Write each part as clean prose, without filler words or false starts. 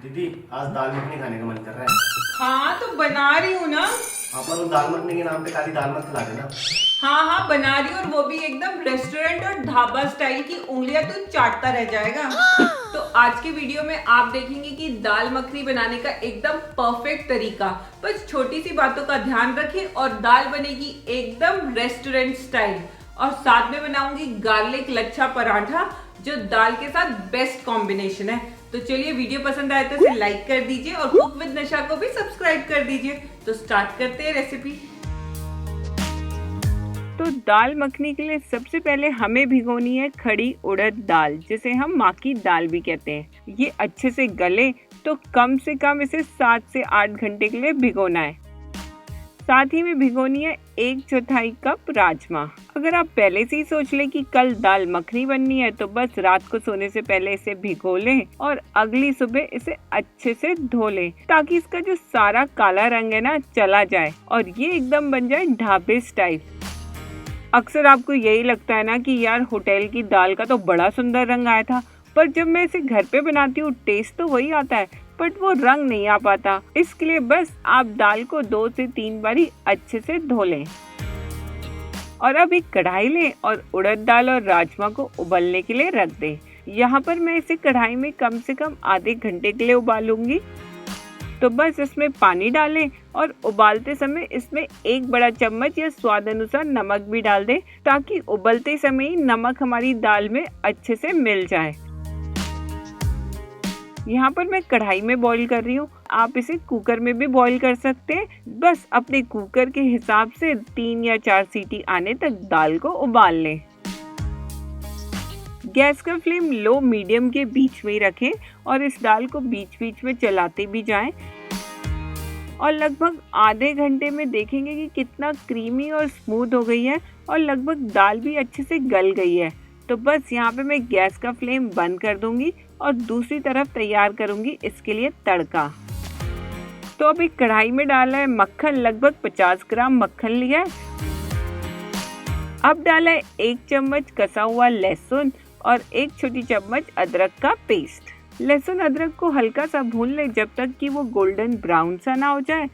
दीदी आज दाल मखनी खाने का मन कर रहा है। हाँ तो बना रही हूँ ना। हाँ पर वो दाल मखनी के नाम पे खाली दाल मत खिला देना। हाँ हाँ बना रही हूँ, और वो भी एकदम रेस्टोरेंट और ढाबा स्टाइल की। उंगलियां तो चाटता रह जाएगा। तो आज के वीडियो में आप देखेंगे कि दाल मखनी बनाने का एकदम परफेक्ट तरीका। बस छोटी सी बातों का ध्यान रखें और दाल बनेगी एकदम रेस्टोरेंट स्टाइल। और साथ में बनाऊंगी गार्लिक लच्छा पराठा, जो दाल के साथ बेस्ट कॉम्बिनेशन है। तो चलिए, वीडियो पसंद आए तो इसे लाइक कर दीजिए और कुक विद नशा को भी सब्सक्राइब कर दीजिए। तो स्टार्ट करते हैं रेसिपी। तो दाल मखनी के लिए सबसे पहले हमें भिगोनी है खड़ी उड़द दाल, जिसे हम माँ की दाल भी कहते हैं। ये अच्छे से गले तो कम से कम इसे 7 से 8 घंटे के लिए भिगोना है। साथ ही में भिगोनी है 1/4 कप राजमा। अगर आप पहले से ही सोच लें कि कल दाल मखनी बननी है तो बस रात को सोने से पहले इसे भिगो लें और अगली सुबह इसे अच्छे से धो लें, ताकि इसका जो सारा काला रंग है ना चला जाए और ये एकदम बन जाए ढाबे स्टाइल। अक्सर आपको यही लगता है ना कि यार होटल की दाल का तो बड़ा सुंदर रंग आया था, पर जब मैं इसे घर पे बनाती हूँ टेस्ट तो वही आता है, बट वो रंग नहीं आ पाता। इसके लिए बस आप दाल को 2 से 3 बारी अच्छे से धो लें और अब एक कढ़ाई लें और उड़द दाल और राजमा को उबलने के लिए रख दें। यहाँ पर मैं इसे कढ़ाई में कम से कम आधे घंटे के लिए उबालूंगी। तो बस इसमें पानी डालें और उबालते समय इसमें 1 बड़ा चम्मच या स्वाद अनुसार नमक भी डाल दें, ताकि उबलते समय ही नमक हमारी दाल में अच्छे से मिल जाए। यहाँ पर मैं कढ़ाई में बॉईल कर रही हूँ, आप इसे कुकर में भी बॉईल कर सकते हैं। बस अपने कुकर के हिसाब से 3 या 4 सीटी आने तक दाल को उबाल लें। गैस का फ्लेम लो मीडियम के बीच में ही रखें और इस दाल को बीच बीच में चलाते भी जाएं। और लगभग आधे घंटे में देखेंगे कि कितना क्रीमी और स्मूथ हो गई है और लगभग दाल भी अच्छे से गल गई है। तो बस यहाँ पे मैं गैस का फ्लेम बंद कर दूंगी और दूसरी तरफ तैयार करूंगी इसके लिए तड़का। तो अब एक कढ़ाई में डाला है मक्खन, लगभग 50 ग्राम मक्खन लिया है। अब डाला है 1 चम्मच कसा हुआ लहसुन और 1 छोटी चम्मच अदरक का पेस्ट। लहसुन अदरक को हल्का सा भून ले जब तक कि वो गोल्डन ब्राउन सा ना हो जाए।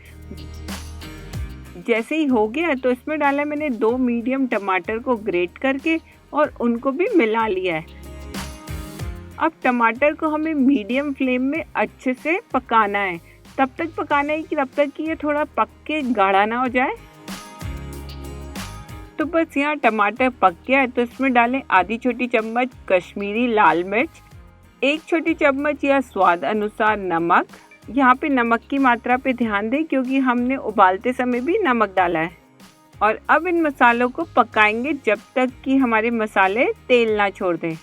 जैसे ही हो गया तो इसमें डाला मैंने 2 मीडियम टमाटर को ग्रेट करके और उनको भी मिला लिया है। अब टमाटर को हमें मीडियम फ्लेम में अच्छे से पकाना है। तब तक पकाना है कि तब तक कि ये थोड़ा पक के गाढ़ा ना हो जाए। तो बस यहाँ टमाटर पक गया है तो इसमें डालें आधी छोटी चम्मच कश्मीरी लाल मिर्च, 1 छोटी चम्मच या स्वाद अनुसार नमक। यहाँ पे नमक की मात्रा पे ध्यान दें क्योंकि हमने उबालते समय भी नमक डाला है। और अब इन मसालों को पकाएंगे जब तक कि हमारे मसाले तेल ना छोड़ दें।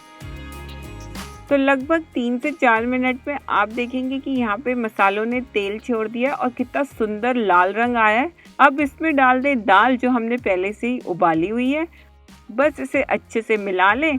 तो लगभग 3 से 4 मिनट में आप देखेंगे कि यहाँ पे मसालों ने तेल छोड़ दिया और कितना सुंदर लाल रंग आया है। अब इसमें डाल दें दाल जो हमने पहले से ही उबाली हुई है। बस इसे अच्छे से मिला लें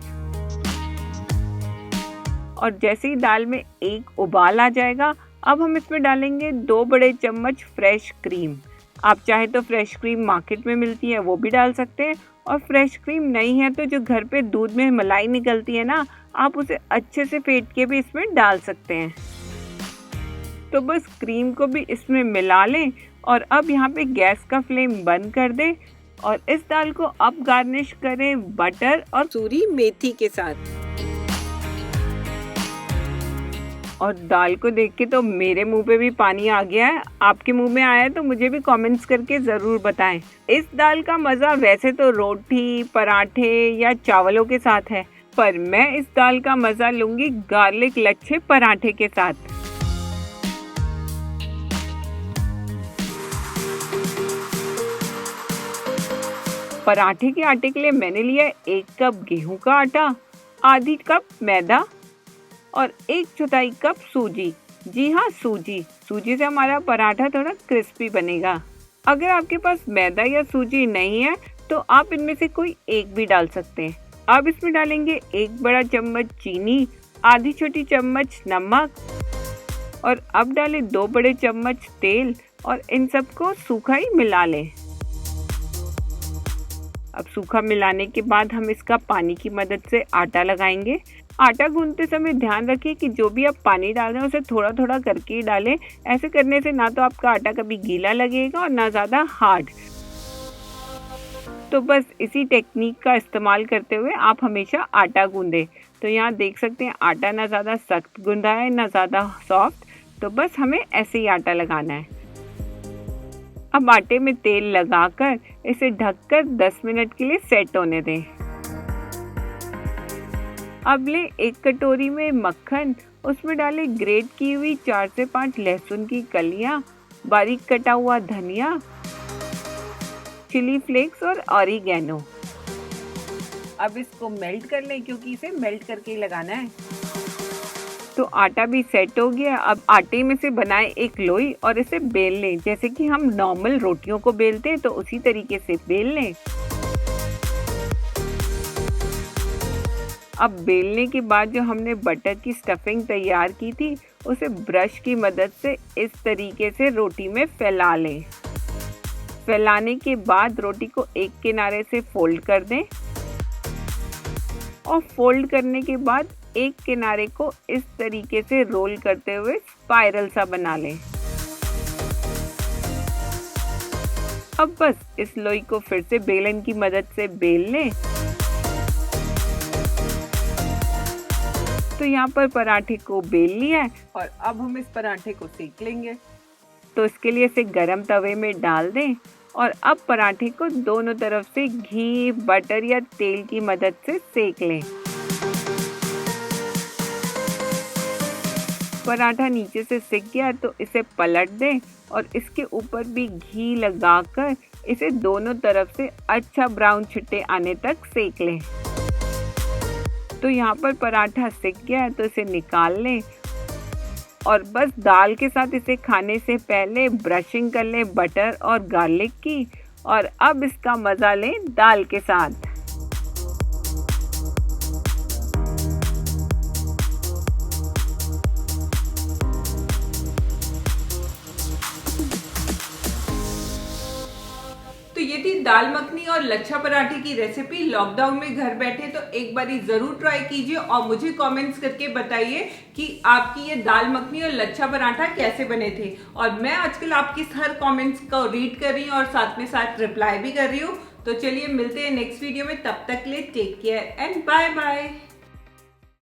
और जैसे ही दाल में एक उबाल आ जाएगा, अब हम इसमें डालेंगे 2 बड़े चम्मच फ्रेश क्रीम। आप चाहे तो फ्रेश क्रीम मार्केट में मिलती है वो भी डाल सकते हैं, और फ्रेश क्रीम नहीं है तो जो घर पे दूध में मलाई निकलती है ना, आप उसे अच्छे से फेंट के भी इसमें डाल सकते हैं। तो बस क्रीम को भी इसमें मिला लें और अब यहाँ पे गैस का फ्लेम बंद कर दें और इस दाल को अब गार्निश करें बटर और सूरी मेथी के साथ। और दाल को देख के तो मेरे मुंह पे भी पानी आ गया है। आपके मुंह में आया है तो मुझे भी कमेंट्स करके ज़रूर बताएं। इस दाल का मज़ा वैसे तो रोटी, पराठे या चावलों के साथ है, पर मैं इस दाल का मज़ा लूंगी गार्लिक लच्छे पराठे के साथ। पराठे के आटे के लिए मैंने लिया 1 कप गेहूं का आटा, आधी कप मैदा और 1/4 कप सूजी। जी हाँ, सूजी से हमारा पराठा थोड़ा क्रिस्पी बनेगा। अगर आपके पास मैदा या सूजी नहीं है तो आप इनमें से कोई एक भी डाल सकते हैं। अब इसमें डालेंगे 1 बड़ा चम्मच चीनी, आधी छोटी चम्मच नमक और अब डालें 2 बड़े चम्मच तेल और इन सबको सूखा ही मिला लें। अब सूखा मिलाने के बाद हम इसका पानी की मदद से आटा लगाएंगे। आटा गूंथते समय ध्यान रखिए कि जो भी आप पानी डाल रहे हैं उसे थोड़ा थोड़ा करके ही डालें। ऐसे करने से ना तो आपका आटा कभी गीला लगेगा और ना ज़्यादा हार्ड। तो बस इसी टेक्निक का इस्तेमाल करते हुए आप हमेशा आटा गूंदें। तो यहाँ देख सकते हैं आटा ना ज़्यादा सख्त गूंदा है ना ज़्यादा सॉफ्ट, तो बस हमें ऐसे ही आटा लगाना है। अब आटे में तेल लगाकर इसे ढककर 10 मिनट के लिए सेट होने दें। अब ले एक कटोरी में मक्खन, उसमें डालें ग्रेट की हुई 4 से 5 लहसुन की कलियां, बारीक कटा हुआ धनिया, चिली फ्लेक्स और ऑरिगेनो। अब इसको मेल्ट कर लें क्योंकि इसे मेल्ट करके ही लगाना है। तो आटा भी सेट हो गया। अब आटे में से बनाए एक लोई और इसे बेल लें। जैसे कि हम नॉर्मल रोटियों को बेलते हैं तो उसी तरीके से बेल लें। अब बेलने के बाद जो हमने बटर की स्टफिंग तैयार की थी उसे ब्रश की मदद से इस तरीके से रोटी में फैला लें। फैलाने के बाद रोटी को एक किनारे से फोल्ड कर दें और फोल्ड करने के बाद एक किनारे को इस तरीके से रोल करते हुए स्पाइरल सा बना लें। अब बस इस लोई को फिर से बेलन की मदद से बेल लें। तो यहाँ पर पराठे को बेल लिया है और अब हम इस पराठे को सेक लेंगे। तो इसके लिए इसे गरम तवे में डाल दें और अब पराठे को दोनों तरफ से घी, बटर या तेल की मदद से सेक लें। पराठा नीचे से सिक गया तो इसे पलट दें और इसके ऊपर भी घी लगाकर इसे दोनों तरफ से अच्छा ब्राउन छिट्टे आने तक सेक लें। तो यहाँ पर पराठा सिक गया है तो इसे निकाल लें और बस दाल के साथ इसे खाने से पहले ब्रशिंग कर लें बटर और गार्लिक की और अब इसका मज़ा लें दाल के साथ। तो ये थी दाल मखनी और लच्छा पराठे की रेसिपी। लॉकडाउन में घर बैठे तो एक बारी जरूर ट्राई कीजिए और मुझे कमेंट्स करके बताइए कि आपकी ये दाल मखनी और लच्छा पराठा कैसे बने थे। और मैं आजकल आपकी हर कमेंट्स को रीड कर रही हूँ और साथ में साथ रिप्लाई भी कर रही हूँ। तो चलिए मिलते हैं नेक्स्ट वीडियो में, तब तक के लिए take care and bye bye.